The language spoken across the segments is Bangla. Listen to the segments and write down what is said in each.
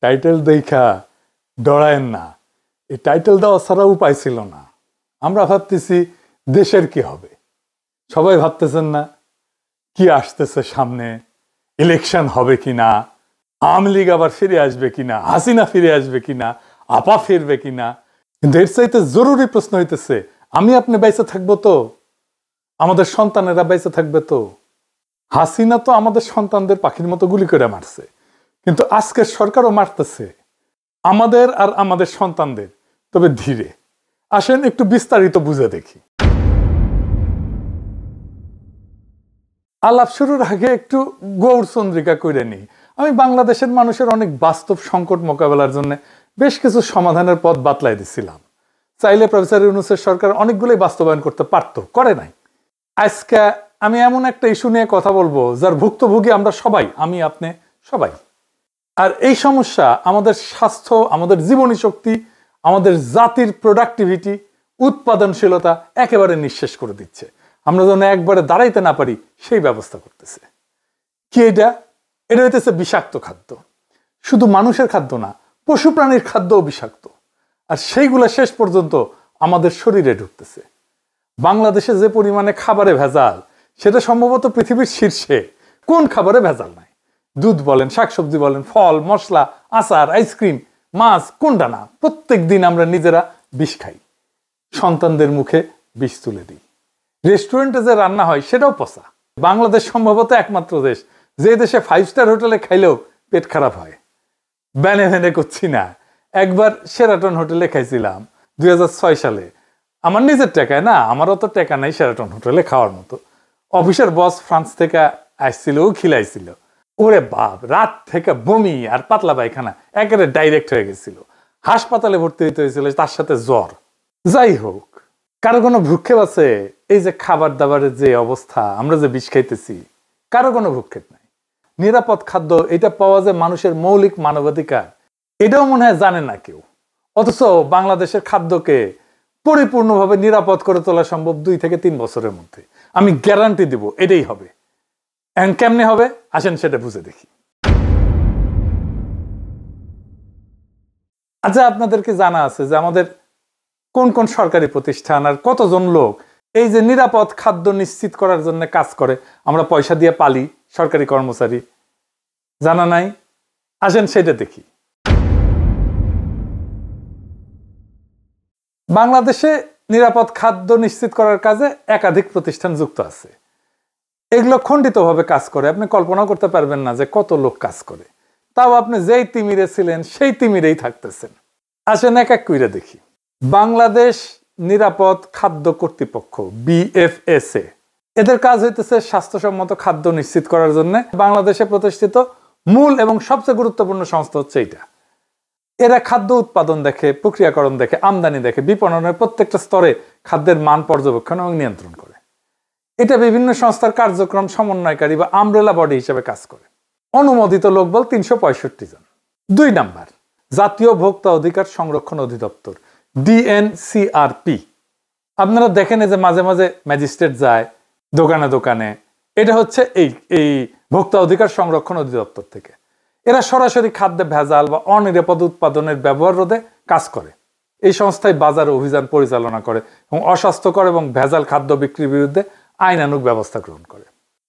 টাইটেল দেখা ডরায়েন না, এই টাইটেল দেওয়া ছাড়া উপায় ছিল না। আমরা ভাবতেছি দেশের কি হবে, সবাই ভাবতেছেন না কি আসতেছে সামনে, ইলেকশন হবে কিনা, আওয়ামী লীগ আবার ফিরে আসবে কিনা, হাসিনা ফিরে আসবে কিনা, আপা ফিরবে কিনা। কিন্তু এর চাইতে জরুরি প্রশ্ন হইতেছে, আমি আপনি বেঁচে থাকবো তো, আমাদের সন্তানেরা বেঁচে থাকবে তো? হাসিনা তো আমাদের সন্তানদের পাখির মতো গুলি করে মারছে, কিন্তু আজকের সরকারও মারতেছে আমাদের আর আমাদের সন্তানদের। তবে ধীরে আসেন একটু বিস্তারিত বুঝে দেখি। আলাপ শুরুর আগে একটু গৌরচন্দ্রিকা করে নিই। আমি বাংলাদেশের মানুষের অনেক বাস্তব সংকট মোকাবেলার জন্য বেশ কিছু সমাধানের পথ বাতলাই দিছিলাম। চাইলে প্রফেসর ইউনূসের সরকার অনেকগুলোই বাস্তবায়ন করতে পারত, করে নাই। আজকে আমি এমন একটা ইস্যু নিয়ে কথা বলবো যার ভুক্তভোগী আমরা সবাই, আমি আপনি সবাই। আর এই সমস্যা আমাদের স্বাস্থ্য, আমাদের জীবনী শক্তি, আমাদের জাতির প্রোডাক্টিভিটি, উৎপাদনশীলতা একেবারে নিঃশেষ করে দিচ্ছে। আমরা যেন একবারে দাঁড়াইতে না পারি সেই ব্যবস্থা করতেছে। কি এটা? এটা হইতেছে বিষাক্ত খাদ্য। শুধু মানুষের খাদ্য না, পশু প্রাণীর খাদ্যও বিষাক্ত। আর সেইগুলা শেষ পর্যন্ত আমাদের শরীরে ঢুকতেছে। বাংলাদেশে যে পরিমাণে খাবারে ভেজাল, সেটা সম্ভবত পৃথিবীর শীর্ষে। কোন খাবারে ভেজাল নাই? দুধ বলেন, শাকসবজি বলেন, ফল, মশলা, আচার, আইসক্রিম, মাছ, কোনটা না? প্রত্যেক দিন আমরা নিজেরা বিষ খাই, সন্তানদের মুখে বিষ তুলে দিই। রেস্টুরেন্টে যে রান্না হয় সেটাও পচা। বাংলাদেশ সম্ভবত একমাত্র দেশ যে দেশে 5 স্টার হোটেলে খাইলেও পেট খারাপ হয়। ব্যানে ভ্যানে করছি না। একবার সেরাটন হোটেলে খাইছিলাম 2006 সালে। আমার নিজের টাকায় না, আমারও তো টাকা নাই সেরাটন হোটেলে খাওয়ার মতো। অফিসের বস ফ্রান্স থেকে আসছিল, ও খিলাইছিল। ওরে বাপ, রাত থেকে বমি আর পাতলা পায়খানা একেবারে ডাইরেক্ট হয়ে গেছিল। হাসপাতালে ভর্তি হইতে হয়েছিল, তার সাথে জ্বর। যাই হোক, কারো কোনো ভ্রুক্ষেপ আছে? এই যে খাবার দাবারের যে অবস্থা, আমরা যে বিষ খাইতেছি, কারো কোনো ভ্রুক্ষেপ নাই। নিরাপদ খাদ্য, এটা পাওয়া যায় মানুষের মৌলিক মানবাধিকার, এটাও মনে হয় জানে না কেউ। অথচ বাংলাদেশের খাদ্যকে পরিপূর্ণভাবে নিরাপদ করে তোলা সম্ভব 2 থেকে 3 বছরের মধ্যে। আমি গ্যারান্টি দিব এটাই হবে। এখন কেমনে হবে আসেন সেটা বুঝে দেখি। আচ্ছা, আপনাদেরকে জানা আছে যে আমাদের কোন কোন সরকারি প্রতিষ্ঠান আর কতজন লোক এই যে নিরাপদ খাদ্য নিশ্চিত করার জন্য কাজ করে? আমরা পয়সা দিয়ে পালি সরকারি কর্মচারী, জানা নাই? আসেন সেটা দেখি। বাংলাদেশে নিরাপদ খাদ্য নিশ্চিত করার কাজে একাধিক প্রতিষ্ঠান যুক্ত আছে। এগুলো খণ্ডিতভাবে কাজ করে, আপনি কল্পনাও করতে পারবেন না যে কত লোক কাজ করে। তাও আপনি যেই তিমিরে ছিলেন সেই তিমিরেই থাকতেছেন। আসেন এক এক কইরা দেখি। বাংলাদেশ নিরাপদ খাদ্য কর্তৃপক্ষ, BFSA, এদের কাজ হইতেছে স্বাস্থ্যসম্মত খাদ্য নিশ্চিত করার জন্য বাংলাদেশে প্রতিষ্ঠিত মূল এবং সবচেয়ে গুরুত্বপূর্ণ সংস্থা হচ্ছে এইটা। এরা খাদ্য উৎপাদন দেখে, প্রক্রিয়াকরণ দেখে, আমদানি দেখে, বিপণনের প্রত্যেকটা স্তরে খাদ্যের মান পর্যবেক্ষণ এবং নিয়ন্ত্রণ করে। এটা বিভিন্ন সংস্থার কার্যক্রম সমন্বয়কারী বা আমব্রেলা বডি হিসেবে কাজ করে। অনুমোদিত লোকবল 365 জন। 2 নাম্বার, জাতীয় ভোক্তা অধিকার সংরক্ষণ অধিদপ্তর, DNCRP। আপনারা দেখেন যে মাঝে মাঝে ম্যাজিস্ট্রেট যায় দোকানে দোকানে, এটা হচ্ছে এই ভোক্তা অধিকার সংরক্ষণ অধিদপ্তর থেকে। এরা সরাসরি খাদ্যে ভেজাল বা অনিরাপদ উৎপাদনের ব্যবহার রোধে কাজ করে। এই সংস্থায় বাজার অভিযান পরিচালনা করে এবং অস্বাস্থ্যকর এবং ভেজাল খাদ্য বিক্রির বিরুদ্ধে আইনানুগ ব্যবস্থা গ্রহণ করে।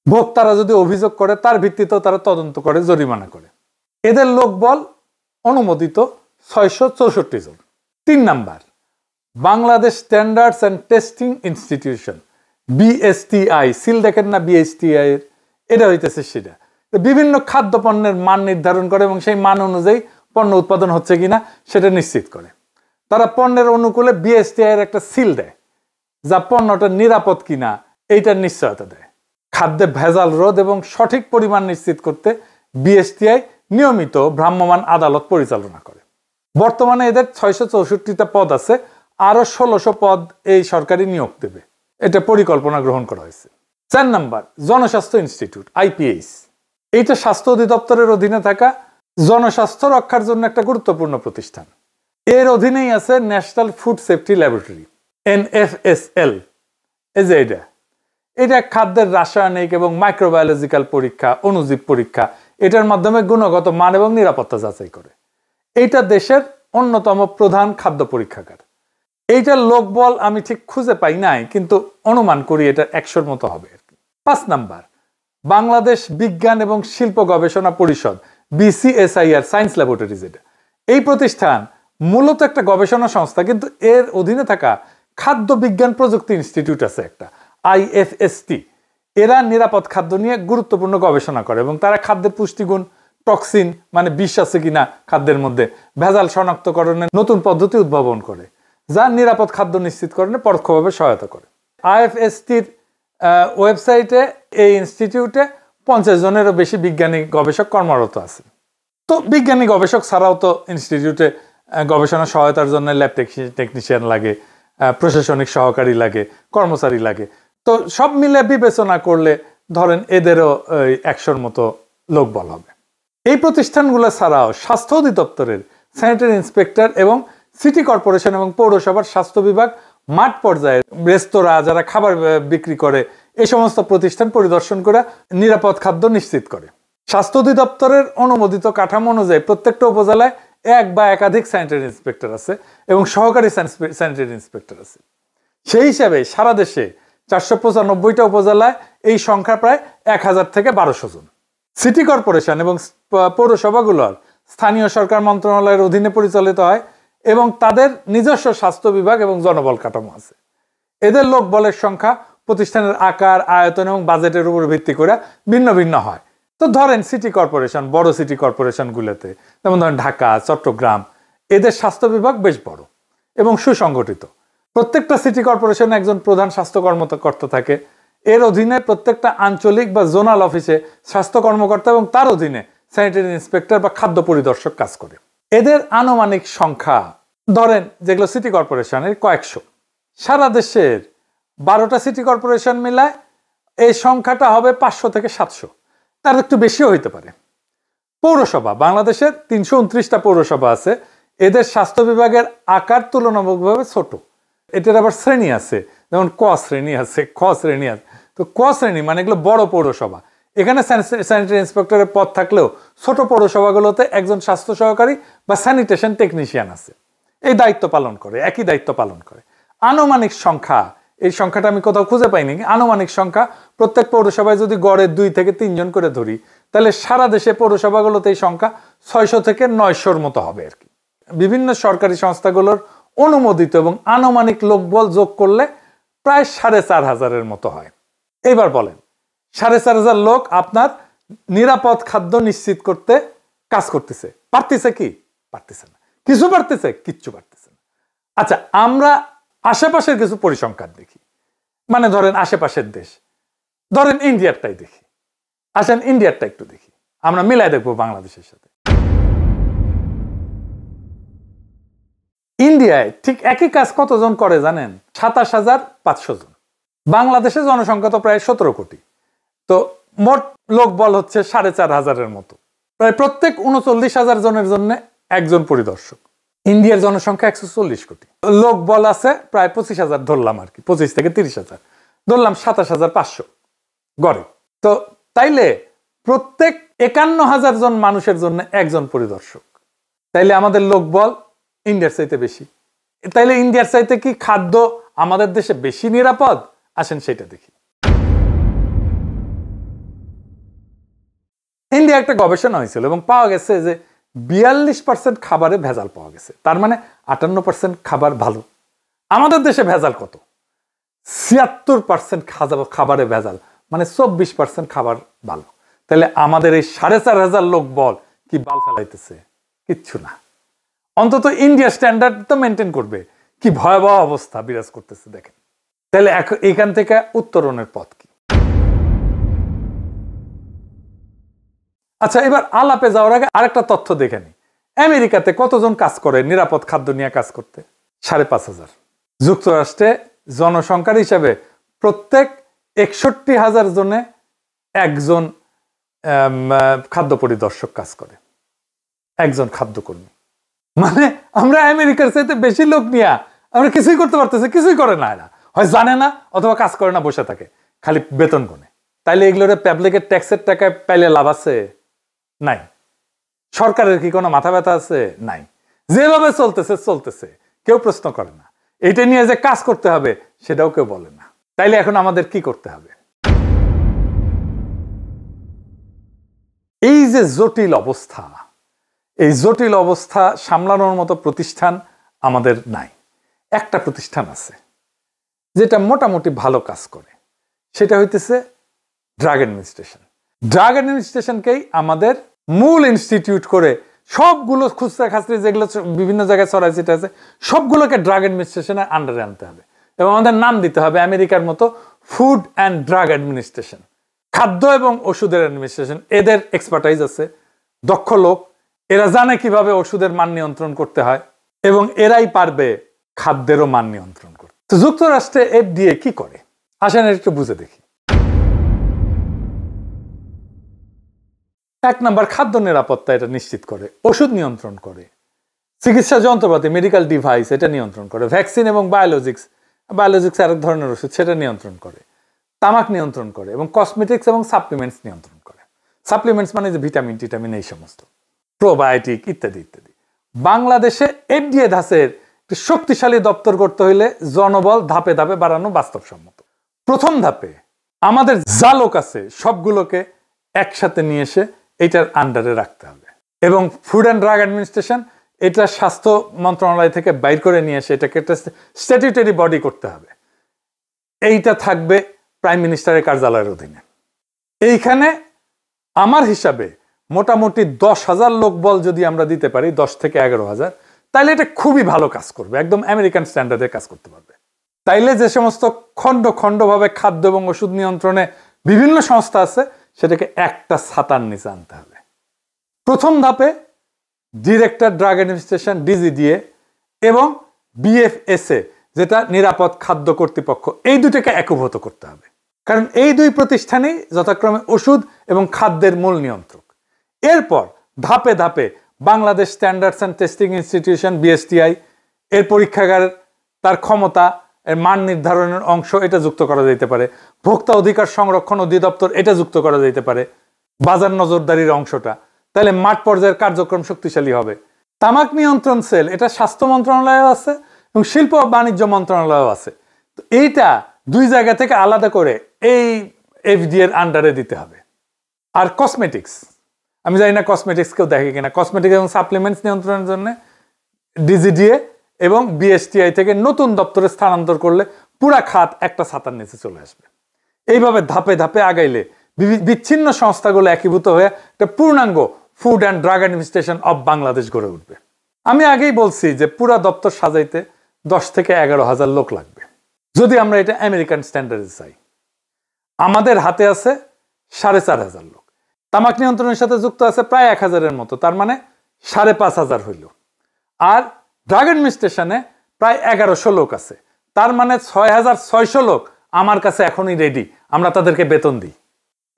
ভোক্তারা যদি অভিযোগ করে তার ভিত্তিতেও তারা তদন্ত করে, জরিমানা করে। এদের লোকবল অনুমোদিত 664 জন। 3 number, Bangladesh standards and testing institution, BSTI। Seal দেখেন না BSTI এর? এটা হইতেছে সেটা বিভিন্ন খাদ্য পণ্যের মান নির্ধারণ করে এবং সেই মান অনুযায়ী পণ্য উৎপাদন হচ্ছে কিনা সেটা নিশ্চিত করে। তারা পণ্যের অনুকূলে BSTI এর একটা সিল দেয়, যা পণ্যটা নিরাপদ কিনা এইটার নিশ্চয়তা দেয়। খাদ্যে ভেজাল রোধ এবং সঠিক পরিমাণ নিশ্চিত করতে BSTI নিয়মিত ভ্রাম্যমাণ আদালত পরিচালনা করে। বর্তমানে এদের 664টা পদ আছে, আরো 1600 পদ এই সরকারি নিয়োগ দেবে, এটা পরিকল্পনা গ্রহণ করা হয়েছে। 4 নাম্বার, জনস্বাস্থ্য ইনস্টিটিউট, IPH। এইটা স্বাস্থ্য অধিদপ্তরের অধীনে থাকা জনস্বাস্থ্য রক্ষার জন্য একটা গুরুত্বপূর্ণ প্রতিষ্ঠান। এর অধীনেই আছে national food safety laboratory, NFSL। এই যে এটা খাদ্যের রাসায়নিক এবং মাইক্রোবায়োলজিক্যাল পরীক্ষা, অণুজীব পরীক্ষা, এটার মাধ্যমে গুণগত মান এবং নিরাপত্তা যাচাই করে। এইটা দেশের অন্যতম প্রধান খাদ্য পরীক্ষাগার। এইটার লোকবল আমি ঠিক খুঁজে পাই নাই, কিন্তু অনুমান করি এটা 100-র মতো হবে আর কি। 5 নাম্বার, বাংলাদেশ বিজ্ঞান এবং শিল্প গবেষণা পরিষদ, BCSIR, সায়েন্স ল্যাবরেটরিজ। এই প্রতিষ্ঠান মূলত একটা গবেষণা সংস্থা, কিন্তু এর অধীনে থাকা খাদ্য বিজ্ঞান প্রযুক্তি ইনস্টিটিউট আছে একটা, IFST। এরা নিরাপদ খাদ্য নিয়ে গুরুত্বপূর্ণ গবেষণা করে এবং তারা খাদ্যের পুষ্টিগুণ, টক্সিন মানে বিষ আছে কিনা খাদ্যের মধ্যে, ভেজাল শনাক্তকরণের নতুন পদ্ধতি উদ্ভাবন করে, যা নিরাপদ খাদ্য নিশ্চিতকরণে পরোক্ষভাবে সহায়তা করে। IFSTর ওয়েবসাইটে এই ইনস্টিটিউটে 50 জনেরও বেশি বিজ্ঞানী গবেষক কর্মরত আছে। তো বিজ্ঞানী গবেষক ছাড়াও তো ইনস্টিটিউটে গবেষণা সহায়তার জন্য ল্যাব টেকনিশিয়ান লাগে, প্রশাসনিক সহকারী লাগে, কর্মচারী লাগে। তো সব মিলে বিবেচনা করলে ধরেন এদেরও 100-র মতো লোকবল হবে। এই প্রতিষ্ঠানগুলো ছাড়াও স্বাস্থ্য অধিদপ্তরের স্যানিটারি ইন্সপেক্টর এবং সিটি কর্পোরেশন এবং পৌরসভার স্বাস্থ্য বিভাগ মাঠ পর্যায়ে রেস্তোরাঁ যারা খাবার বিক্রি করে এই সমস্ত প্রতিষ্ঠান পরিদর্শন করে নিরাপদ খাদ্য নিশ্চিত করে। স্বাস্থ্য অধিদপ্তরের অনুমোদিত কাঠামো অনুযায়ী প্রত্যেকটা উপজেলায় 1 বা একাধিক স্যানিটারি ইন্সপেক্টর আছে এবং সহকারী স্যানিটারি ইন্সপেক্টর আছে। সেই হিসাবে সারা দেশে 495টা উপজেলায় এই সংখ্যা প্রায় 1000 থেকে 1200 জন। সিটি কর্পোরেশন এবং পৌরসভাগুলোর স্থানীয় সরকার মন্ত্রণালয়ের অধীনে পরিচালিত হয় এবং তাদের নিজস্ব স্বাস্থ্য বিভাগ এবং জনবল কাঠামো আছে। এদের লোকবলের সংখ্যা প্রতিষ্ঠানের আকার, আয়তন এবং বাজেটের উপর ভিত্তি করে ভিন্ন ভিন্ন হয়। তো ধরেন সিটি কর্পোরেশন, বড় সিটি কর্পোরেশনগুলোতে যেমন ধরেন ঢাকা, চট্টগ্রাম, এদের স্বাস্থ্য বিভাগ বেশ বড় এবং সুসংগঠিত। প্রত্যেকটা সিটি কর্পোরেশনে একজন প্রধান স্বাস্থ্য কর্মকর্তা থাকে। এর অধীনে প্রত্যেকটা আঞ্চলিক বা জোনাল অফিসে স্বাস্থ্য কর্মকর্তা এবং তার অধীনে স্যানিটারি ইন্সপেক্টর বা খাদ্য পরিদর্শক কাজ করে। এদের আনুমানিক সংখ্যা ধরেন যেগুলো সিটি কর্পোরেশনের কয়েকশো। সারা দেশের 12টা সিটি কর্পোরেশন মিলায় এই সংখ্যাটা হবে 500 থেকে 700, তার একটু বেশিও হইতে পারে। পৌরসভা, বাংলাদেশের 329টা পৌরসভা আছে। এদের স্বাস্থ্য বিভাগের আকার তুলনামূলকভাবে ছোট। এটার আবার শ্রেণী আছে, যেমন ক শ্রেণী আছে, খ শ্রেণী আছে। তো ক শ্রেণী মানে এগুলো বড় পৌরসভা। এখানে স্যানিটারি ইন্সপেক্টরের পদ থাকলেও ছোট পৌরসভাগুলোতে একজন স্বাস্থ্য সহকারী বা স্যানিটেশন টেকনিশিয়ান আছে, এই দায়িত্ব পালন করে, একই দায়িত্ব পালন করে। আনুমানিক সংখ্যা, এই সংখ্যাটা আমি কোথাও খুঁজে পাইনি, আনুমানিক সংখ্যা প্রত্যেক পৌরসভায় যদি গড়ে 2 থেকে 3 জন করে ধরি, তাহলে সারা দেশে পৌরসভাগুলোতে এই সংখ্যা 600 থেকে 900-র মতো হবে আর কি। বিভিন্ন সরকারি সংস্থাগুলোর অনুমোদিত এবং আনুমানিক লোকবল যোগ করলে প্রায় 4500-এর মতো হয়। এইবার বলেন 4500 লোক আপনার নিরাপদ খাদ্য নিশ্চিত করতে কাজ করতেছে, পারতেছে কি? পারতেছে না। কিছু পারতেছে? কিচ্ছু পারতেছে না। আচ্ছা, আমরা আশেপাশের কিছু পরিসংখ্যান দেখি, মানে ধরেন আশেপাশের দেশ, ধরেন ইন্ডিয়ারটাই দেখি। আসেন ইন্ডিয়ারটা একটু দেখি, আমরা মিলাই দেখবো বাংলাদেশের সাথে। ইন্ডিয়ায় ঠিক একই কাজ কতজন করে জানেন? 27500 জন। বাংলাদেশের জনসংখ্যা তো প্রায় 17 কোটি। তো মোট লোকবল হচ্ছে 4500-এর মতো। প্রায় প্রত্যেক 39,000 জনের জন্য একজন পরিদর্শক। ইন্ডিয়ার জনসংখ্যা 140 কোটি, লোকবল আছে প্রায় 25,000 ধরলাম আর কি, 25 থেকে 30,000 ধরলাম, 27,500 গড়ে। তো তাইলে প্রত্যেক 51,000 জন মানুষের জন্য একজন পরিদর্শক। তাইলে আমাদের লোকবল ইন্ডিয়ার চাইতে বেশি। তাইলে ইন্ডিয়ার চাইতে কি খাদ্য আমাদের দেশে বেশি নিরাপদ? আসেন সেটা দেখি। ইন্ডিয়া একটা গবেষণা হয়েছিল এবং পাওয়া গেছে যে 42% খাবারে ভেজাল পাওয়া গেছে। তার মানে 58% খাবার ভালো। আমাদের দেশে ভেজাল কত? 76% খাবারে ভেজাল, মানে 24% খাবার ভালো। তাহলে আমাদের এই 4500 লোক বল কি বাল ফেলাইতেছে? কিচ্ছু না। অন্তত ইন্ডিয়া স্ট্যান্ডার্ড তো মেনটেন করবে। কি ভয়াবহ অবস্থা বিরাজ করতেছে দেখেন। তাহলে এখান থেকে উত্তরণের পথ কি? আচ্ছা, এবার আলাপে যাওয়ার আগে আরেকটা তথ্য দেখে নি। আমেরিকাতে কতজন কাজ করে নিরাপদ খাদ্য নিয়ে কাজ করতে? 5,500। যুক্তরাষ্ট্রে জনসংখ্যার হিসাবে প্রত্যেক 61,000 জনে একজন খাদ্য পরিদর্শক কাজ করে, একজন খাদ্যকর্মী। মানে আমরা আমেরিকার চাইতে বেশি লোক নিয়ে আমরা কিছুই করতে পারতেছি, কিছুই করে না। এরা হয় জানে না অথবা কাজ করে না, বসে থাকে খালি বেতন গুনে। তাইলে এগুলোর পাবলিকের ট্যাক্সের টাকায় পাইলে লাভ আছে? নাই। সরকারের কি কোনো মাথা ব্যথা আছে? নাই। যেভাবে চলতেছে, কেউ প্রশ্ন করে না। এটা নিয়ে যে কাজ করতে হবে সেটাও কেউ বলে না। তাইলে এখন আমাদের কি করতে হবে? এই যে জটিল অবস্থা, এই জটিল অবস্থা সামলানোর মতো প্রতিষ্ঠান আমাদের নাই। একটা প্রতিষ্ঠান আছে যেটা মোটামুটি ভালো কাজ করে, সেটা হইতেছে ড্রাগ অ্যাডমিনিস্ট্রেশন। ড্রাগ অ্যাডমিনিস্ট্রেশনকেই আমাদের মূল ইনস্টিটিউট করে সবগুলো খুচরা খাচরি যেগুলো বিভিন্ন জায়গায় ছড়াই ছিটা আছে সবগুলোকে ড্রাগ অ্যাডমিনিস্ট্রেশনের আন্ডারে আনতে হবে এবং আমাদের নাম দিতে হবে আমেরিকার মতো ফুড অ্যান্ড ড্রাগ অ্যাডমিনিস্ট্রেশন। খাদ্য এবং ওষুধের অ্যাডমিনিস্ট্রেশন, এদের এক্সপার্টাইজ আছে, দক্ষ লোক, এরা জানে কিভাবে ওষুধের মান নিয়ন্ত্রণ করতে হয় এবং এরাই পারবে খাদ্যেরও মান নিয়ন্ত্রণ করতে। তো যুক্তরাষ্ট্রে FDA কি করে আসেন একটু বুঝে দেখি। 1 নাম্বার, খাদ্য নিরাপত্তা এটা নিশ্চিত করে, ওষুধ নিয়ন্ত্রণ করে, চিকিৎসা যন্ত্রপাতি মেডিকেল ডিভাইস এটা নিয়ন্ত্রণ করে, ভ্যাকসিন এবং বায়োলজিক্স আরেক ধরনের ওষুধ সেটা নিয়ন্ত্রণ করে, তামাক নিয়ন্ত্রণ করে এবং কসমেটিক্স এবং সাপ্লিমেন্টস নিয়ন্ত্রণ করে। সাপ্লিমেন্টস মানে যে ভিটামিন টিটামিন এই সমস্ত, প্রোবায়োটিক ইত্যাদি ইত্যাদি। বাংলাদেশে FDA ধাঁচের একটি শক্তিশালী দপ্তর করতে হইলে জনবল ধাপে ধাপে বাড়ানো বাস্তবসম্মত। প্রথম ধাপে আমাদের যা লোক আছে সবগুলোকে একসাথে নিয়ে এসে এটার আন্ডারে রাখতে হবে এবং ফুড অ্যান্ড ড্রাগ অ্যাডমিনিস্ট্রেশন এটা স্বাস্থ্য মন্ত্রণালয় থেকে বাইর করে নিয়ে এসে এটাকে একটা স্ট্যাটিউটরি বডি করতে হবে। এইটা থাকবে প্রাইম মিনিস্টারের কার্যালয়ের অধীনে। এইখানে আমার হিসাবে মোটামুটি 10,000 লোক বল যদি আমরা দিতে পারি, 10 থেকে 11,000, তাইলে এটা খুবই ভালো কাজ করবে, একদম আমেরিকান স্ট্যান্ডার্ডে কাজ করতে পারবে। তাইলে যে সমস্ত খণ্ড খাদ্য এবং ওষুধ নিয়ন্ত্রণে বিভিন্ন সংস্থা আছে সেটাকে একটা ছাতার নিচে আনতে হবে। প্রথম ধাপে ডিরেক্টর ড্রাগ অ্যাডমিনিস্ট্রেশন DGDA এবং BFSA যেটা নিরাপদ খাদ্য কর্তৃপক্ষ, এই দুটোকে একীভূত করতে হবে, কারণ এই দুই প্রতিষ্ঠানই যথাক্রমে ওষুধ এবং খাদ্যের মূল নিয়ন্ত্রক। এরপর ধাপে ধাপে Bangladesh standards and testing institution BSTI এর পরীক্ষাগার, তার ক্ষমতা, এর মান নির্ধারণের অংশ এটা যুক্ত করা যেতে পারে, ভোক্তা অধিকার সংরক্ষণ অধিদপ্তর এটা যুক্ত করা যেতে পারে, বাজার নজরদারির অংশটা, তাহলে মাঠ পর্যায়ের কার্যক্রম শক্তিশালী হবে। তামাক নিয়ন্ত্রণ সেল এটা স্বাস্থ্য মন্ত্রণালয় আছে এবং শিল্প ও বাণিজ্য মন্ত্রণালয় আছে। তো এইটা দুই জায়গা থেকে আলাদা করে এই FDA এর আন্ডারে দিতে হবে। আর কসমেটিক্স, আমি জানি না কসমেটিক্স কেউ দেখে কিনা, কসমেটিক্স এবং সাপ্লিমেন্টস নিয়ন্ত্রণের জন্য DGDA এবং BSTI থেকে নতুন দপ্তরে স্থানান্তর করলে পুরা খাত একটা ছাতার নিচে চলে আসবে। এইভাবে ধাপে ধাপে আগাইলে বিচ্ছিন্ন সংস্থাগুলো একীভূত হয়ে একটা পূর্ণাঙ্গ food and drug administration of Bangladesh গড়ে উঠবে। আমি আগেই বলছি যে পুরা দপ্তর সাজাইতে 10 থেকে 11,000 লোক লাগবে। যদি আমরা এটা আমেরিকান স্ট্যান্ডার্ডে চাই, আমাদের হাতে আছে 4,500 লোক, তামাক নিয়ন্ত্রণের সাথে যুক্ত আছে প্রায় 1,000-এর মতো, তার মানে 5,500 হইল। আর ড্রাগ অ্যাডমিনিস্ট্রেশনে প্রায় 1,100 লোক আছে, তার মানে 6,600 লোক আমার কাছে এখনই রেডি, আমরা তাদেরকে বেতন দিই।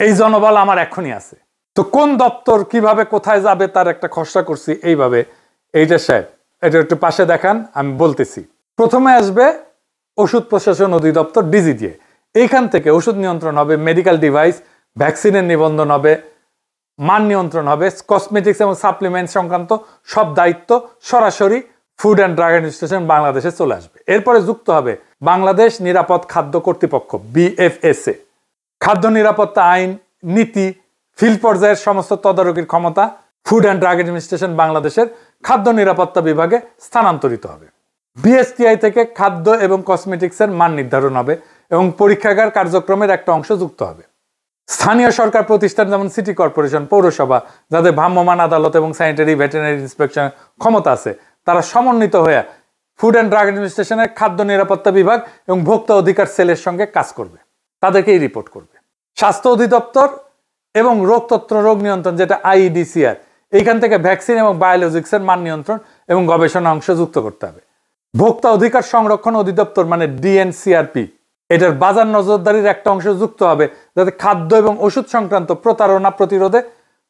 এই জনবল আমার এখনই আছে। তো কোন দপ্তর কিভাবে কোথায় যাবে তার একটা খসড়া করছি এইভাবে। এইটা সাহেব এটা একটু পাশে দেখান, আমি বলতেছি। প্রথমে আসবে ওষুধ প্রশাসন অধিদপ্তর DGDA, এইখান থেকে ওষুধ নিয়ন্ত্রণ হবে, মেডিকেল ডিভাইস ভ্যাকসিনের নিবন্ধন হবে, মান নিয়ন্ত্রণ হবে, কসমেটিক্স এবং সাপ্লিমেন্ট সংক্রান্ত সব দায়িত্ব সরাসরি ফুড অ্যান্ড ড্রাগ অ্যাডমিনিস্ট্রেশন বাংলাদেশে চলে আসবে। এরপরে যুক্ত হবে বাংলাদেশ নিরাপদ খাদ্য কর্তৃপক্ষ BFSA, খাদ্য নিরাপত্তা আইন, নীতি, ফিল্ড পর্যায়ের সমস্ত তদারকির ক্ষমতা ফুড অ্যান্ড ড্রাগ অ্যাডমিনিস্ট্রেশন বাংলাদেশের খাদ্য নিরাপত্তা বিভাগে স্থানান্তরিত হবে। BSTI থেকে খাদ্য এবং কসমেটিক্সের মান নির্ধারণ হবে এবং পরীক্ষাগার কার্যক্রমের একটা অংশ যুক্ত হবে। স্থানীয় সরকার প্রতিষ্ঠান যেমন সিটি কর্পোরেশন, পৌরসভা, যাদের ভ্রাম্যমাণ আদালত এবং স্যানিটারি ভেটেরিনারি ইন্সপেকশনের ক্ষমতা আছে, তারা সমন্বিত হয়ে ফুড অ্যান্ড ড্রাগ অ্যাডমিনিস্ট্রেশনের খাদ্য নিরাপত্তা বিভাগ এবং ভোক্তা অধিকার সেলের সঙ্গে কাজ করবে, তাদেরকেই রিপোর্ট করবে। স্বাস্থ্য অধিদপ্তর এবং রোগতত্ত্ব রোগ নিয়ন্ত্রণ যেটা IEDCR, এইখান থেকে ভ্যাকসিন এবং বায়োলজিক্সের মান নিয়ন্ত্রণ এবং গবেষণা অংশ যুক্ত করতে হবে। ভোক্তা অধিকার সংরক্ষণ অধিদপ্তর মানে DNCRP, এটার বাজার নজরদারির একটা অংশ যুক্ত হবে যাতে খাদ্য এবং ওষুধ সংক্রান্ত প্রতারণা প্রতিরোধে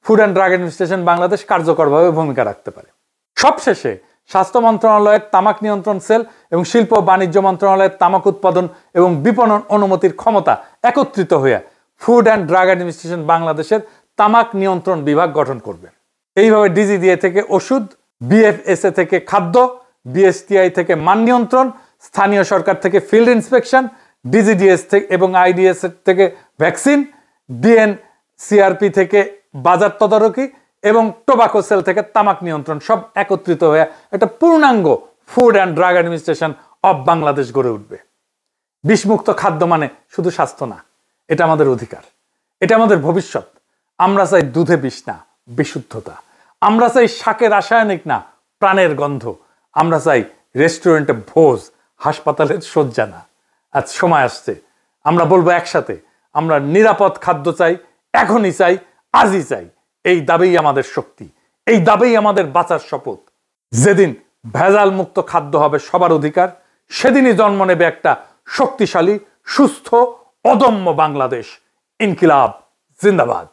food and drug administration Bangladesh কার্যকরভাবে ভূমিকা রাখতে পারে। সবশেষে স্বাস্থ্য মন্ত্রণালয়ের তামাক নিয়ন্ত্রণ সেল এবং শিল্প ও বাণিজ্য মন্ত্রণালয়ের তামাক উৎপাদন এবং বিপণন অনুমতির ক্ষমতা একত্রিত হয়ে ফুড অ্যান্ড ড্রাগ অ্যাডমিনিস্ট্রেশন বাংলাদেশের তামাক নিয়ন্ত্রণ বিভাগ গঠন করবে। এইভাবে ডিজিডিএ থেকে ওষুধ, বিএফএসএ থেকে খাদ্য, বিএসটিআই থেকে মান নিয়ন্ত্রণ, স্থানীয় সরকার থেকে ফিল্ড ইন্সপেকশন, ডিজিডিএস থেকে এবং আইডিএস থেকে ভ্যাকসিন, ডিএনসিআরপি থেকে বাজার তদারকি এবং টোবাকো সেল থেকে তামাক নিয়ন্ত্রণ সব একত্রিত হয়ে একটা পূর্ণাঙ্গ food and drug administration of Bangladesh গড়ে উঠবে। বিষমুক্ত খাদ্য মানে শুধু স্বাস্থ্য না, এটা আমাদের অধিকার, এটা আমাদের ভবিষ্যৎ। আমরা চাই দুধে বিষ না, বিশুদ্ধতা। আমরা চাই শাকে রাসায়নিক না, প্রাণের গন্ধ। আমরা চাই রেস্টুরেন্টে ভোজ, হাসপাতালের শয্যা না। আজ সময় আসছে আমরা বলবো একসাথে, আমরা নিরাপদ খাদ্য চাই, এখনই চাই, আজই চাই। এই দাবিই আমাদের শক্তি, এই দাবিই আমাদের বাঁচার শপথ। যেদিন ভেজাল মুক্ত খাদ্য হবে সবার অধিকার, সেদিনই জন্ম নেবে একটা শক্তিশালী, সুস্থ, অদম্য বাংলাদেশ। ইনকিলাব জিন্দাবাদ।